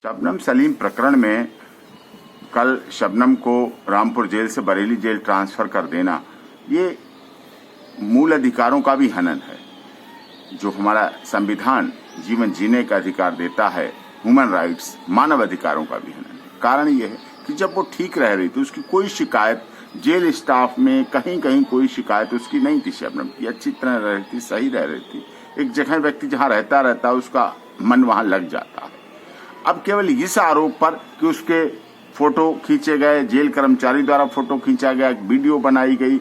शबनम सलीम प्रकरण में कल शबनम को रामपुर जेल से बरेली जेल ट्रांसफर कर देना ये मूल अधिकारों का भी हनन है। जो हमारा संविधान जीवन जीने का अधिकार देता है, ह्यूमन राइट्स, मानव अधिकारों का भी हनन है। कारण ये है कि जब वो ठीक रह रही थी, उसकी कोई शिकायत जेल स्टाफ में कहीं कहीं कोई शिकायत उसकी नहीं थी। शबनम की अच्छी तरह रह रही थी, सही रह रही थी। एक जगह व्यक्ति जहाँ रहता उसका मन वहाँ लग जाता है। अब केवल इस आरोप पर कि उसके फोटो खींचे गए, जेल कर्मचारी द्वारा फोटो खींचा गया, वीडियो बनाई गई,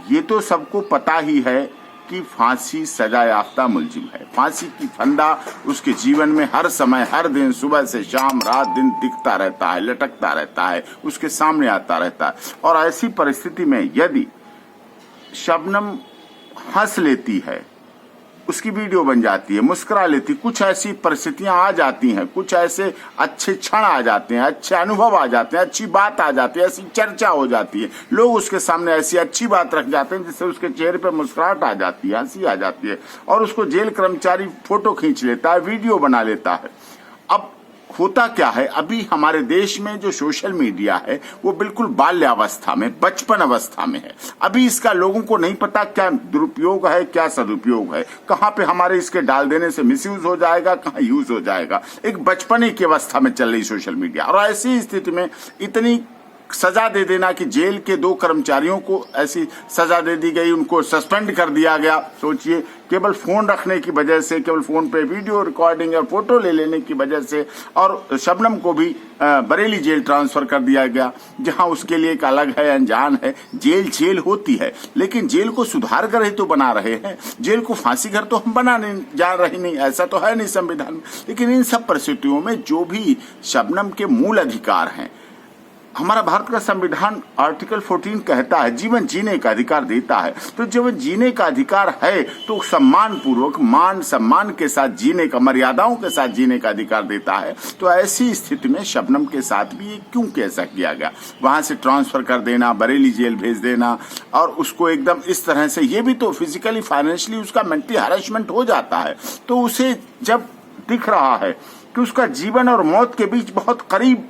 ये तो सबको पता ही है कि फांसी सजा याफ्ता मुलजिम है। फांसी की फंदा उसके जीवन में हर समय, हर दिन, सुबह से शाम, रात दिन दिखता रहता है, लटकता रहता है, उसके सामने आता रहता है। और ऐसी परिस्थिति में यदि शबनम हंस लेती है, उसकी वीडियो बन जाती है, मुस्कुरा लेती, कुछ ऐसी परिस्थितियां आ जाती हैं, कुछ ऐसे अच्छे क्षण आ जाते हैं, अच्छे अनुभव आ जाते हैं, अच्छी बात आ जाती है, ऐसी चर्चा हो जाती है, लोग उसके सामने ऐसी अच्छी बात रख जाते हैं जिससे उसके चेहरे पर मुस्कुराहट आ जाती है, हंसी आ जाती है, और उसको जेल कर्मचारी फोटो खींच लेता है, वीडियो बना लेता है। अब होता क्या है, अभी हमारे देश में जो सोशल मीडिया है वो बिल्कुल बाल्यावस्था में, बचपन अवस्था में है। अभी इसका लोगों को नहीं पता क्या दुरुपयोग है, क्या सदुपयोग है, कहाँ पे हमारे इसके डाल देने से मिसयूज हो जाएगा, कहाँ यूज हो जाएगा। एक बचपने की अवस्था में चल रही सोशल मीडिया, और ऐसी स्थिति में इतनी सजा दे देना कि जेल के 2 कर्मचारियों को ऐसी सजा दे दी गई, उनको सस्पेंड कर दिया गया। सोचिए, केवल फोन रखने की वजह से, केवल फोन पे वीडियो रिकॉर्डिंग और फोटो ले लेने की वजह से, और शबनम को भी बरेली जेल ट्रांसफर कर दिया गया, जहां उसके लिए एक अलग है, अनजान है। जेल होती है, लेकिन जेल को सुधार कर ही तो बना रहे हैं। जेल को फांसी घर तो हम बनाने जा रहे नहीं, ऐसा तो है नहीं संविधान में। लेकिन इन सब परिस्थितियों में जो भी शबनम के मूल अधिकार हैं, हमारा भारत का संविधान आर्टिकल 14 कहता है जीवन जीने का अधिकार देता है। तो जीवन जीने का अधिकार है तो सम्मान पूर्वक, मान सम्मान के साथ जीने का, मर्यादाओं के साथ जीने का अधिकार देता है। तो ऐसी स्थिति में शबनम के साथ भी ये क्यों कैसा किया गया, वहां से ट्रांसफर कर देना, बरेली जेल भेज देना, और उसको एकदम इस तरह से, ये भी तो फिजिकली फाइनेंशियली उसका मेंटली हैरेसमेंट हो जाता है। तो उसे जब दिख रहा है कि उसका जीवन और मौत के बीच बहुत करीब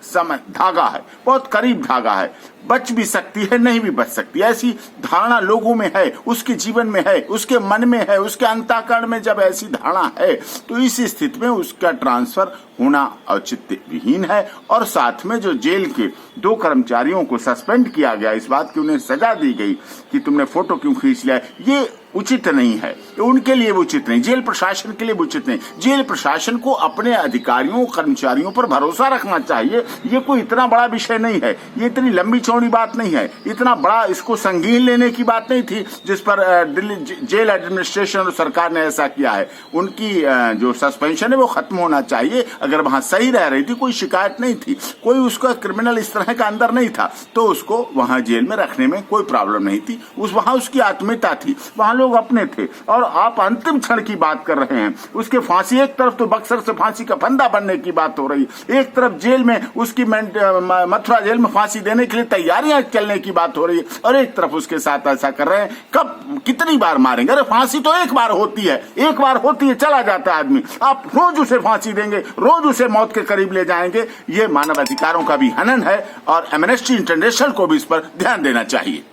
समय धागा है, बहुत करीब धागा है, बच भी सकती है, नहीं भी बच सकती, ऐसी धारणा लोगों में है, उसके जीवन में है, उसके मन में है, उसके अंतःकरण में जब ऐसी धारणा है, तो इस स्थिति में उसका ट्रांसफर होना औचित्य विहीन है। और साथ में जो जेल के 2 कर्मचारियों को सस्पेंड किया गया, इस बात की उन्हें सजा दी गई कि तुमने फोटो क्यों खींच लिया, ये उचित नहीं है। उनके लिए उचित नहीं, जेल प्रशासन के लिए उचित नहीं। जेल प्रशासन को अपने अधिकारियों, कर्मचारियों पर भरोसा रखना चाहिए। ये कोई इतना बड़ा विषय नहीं है, ये इतनी लंबी चौड़ी बात नहीं है, इतना बड़ा इसको संगीन लेने की बात नहीं थी जिस पर दिल्ली जेल एडमिनिस्ट्रेशन और सरकार ने ऐसा किया है। उनकी जो सस्पेंशन है वो खत्म होना चाहिए। अगर वहां सही रह रही थी, कोई शिकायत नहीं थी, कोई उसका क्रिमिनल इस तरह का अंदर नहीं था, तो उसको वहां जेल में रखने में कोई प्रॉब्लम नहीं थी। वहां उसकी आत्मीयता थी, वहां लोग अपने थे। और आप अंतिम क्षण की बात कर रहे हैं, उसके फांसी, एक तरफ तो बक्सर से फांसी का फंदा बनने की बात हो रही, एक तरफ जेल में उसकी मथुरा जेल में फांसी देने के लिए तैयारियां चलने की बात हो रही है, और एक तरफ उसके साथ ऐसा कर रहे हैं। कब, कितनी बार मारेंगे? अरे फांसी तो एक बार होती है, एक बार होती है, चला जाता है आदमी। आप रोज उसे फांसी देंगे, रोज उसे मौत के करीब ले जाएंगे, ये मानव अधिकारों का भी हनन है, और एमनेस्टी इंटरनेशनल को भी इस पर ध्यान देना चाहिए।